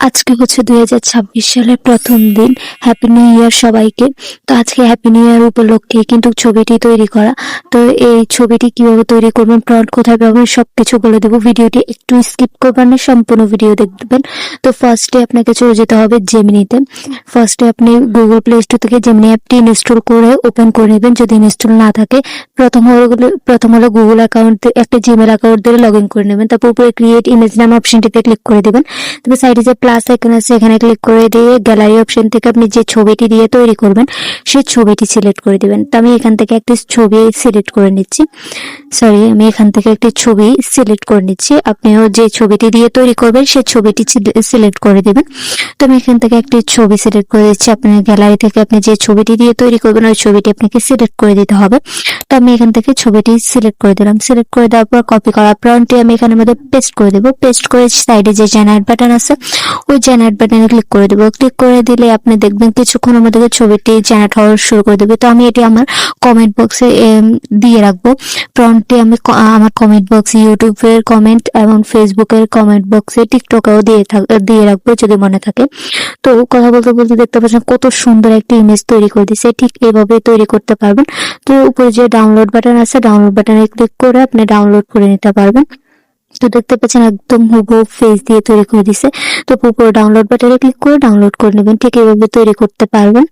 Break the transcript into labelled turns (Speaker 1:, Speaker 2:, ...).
Speaker 1: আজকে হচ্ছে 2026 সালের প্রথম দিন। হ্যাপি নিউ ইয়ার সবাইকে। তো আজকে হ্যাপি নিউ ইয়ার উপলক্ষে কিন্তু ছবিটি তৈরি করা। তো এই ছবিটি কিভাবে তৈরি করবেন, প্রম্পট কোথায় পাবেন, সবকিছু বলে দেবো। ভিডিওটি একটু স্কিপ করবেন না, সম্পূর্ণ ভিডিও দেখবেন। তো ফার্স্টে আপনাকে চলে যেতে হবে জেমিনিতে। ফার্স্টে আপনি গুগল প্লে স্টোর থেকে জেমিনি অ্যাপটি ইনস্টল করে ওপেন করে নেবেন। যদি ইনস্টল না থাকে প্রথম হলো গুগল অ্যাকাউন্ট, একটা জিমেল অ্যাকাউন্ট দিয়ে লগ ইন করে নেবেন। তারপর উপরে ক্রিয়েট ইমেজ নাম অপশনটিতে ক্লিক করে দেবেন। তবে সাইডে যে প্লাস আইকন আছে এখানে ক্লিক করে দিয়ে গ্যালারি অপশন থেকে আপনি যে ছবিটি দিয়ে তৈরি করবেন সেই ছবিটি সিলেক্ট করে দিবেন। তো আমি এখান থেকে একটি ছবি সিলেক্ট করে নিচ্ছি। আপনিও যে ছবিটি দিয়ে তৈরি করবেন সেই ছবিটি সিলেক্ট করে দিবেন। তো আমি এখান থেকে একটি ছবি সিলেক্ট করে দিচ্ছি। আপনার গ্যালারি থেকে আপনি যে ছবিটি দিয়ে তৈরি করবেন ওই ছবিটি আপনাকে সিলেক্ট করে দিতে হবে। তো আমি এখান থেকে ছবিটি সিলেক্ট করে দিলাম। সিলেক্ট করে দেওয়ার পর কপি করা প্রম্পটটি আমি এখানের মধ্যে পেস্ট করে দেবো। পেস্ট করে সাইডে যে জেনারেট বাটন আছে ওই জেনারেট বাটনে ক্লিক করে দেবো। ক্লিক করে দিলে আপনি দেখবেন কিছুক্ষণের মধ্যে ছবিটি জেনারেট হওয়া শুরু করে দেবে। তো আমি এটি আমার কমেন্ট বক্সে দিয়ে রাখবো। প্রম্পটটি আমি আমার কমেন্ট বক্স, ইউটিউবের কমেন্ট এবং ফেসবুকের কমেন্ট বক্সে, টিকটকেও দিয়ে রাখবো যদি মনে থাকে। তো কথা বলতে বলতে দেখতে পাচ্ছেন কত সুন্দর একটি ইমেজ তৈরি করে দিচ্ছে। ঠিক এভাবে তৈরি করতে পারবেন। তো উপরে যে ডাউনলোড বাটন আছে ডাউনলোড বাটনে ক্লিক করে আপনি ডাউনলোড করে নিতে পারবেন। তো দেখতে পাচ্ছেন একদম হুবহু ফেস দিয়ে তৈরি করে দিছে। তো পুরো ডাউনলোড বাটনে ক্লিক করে ডাউনলোড করে নেবেন। ঠিক এইভাবে তৈরি করতে পারবেন।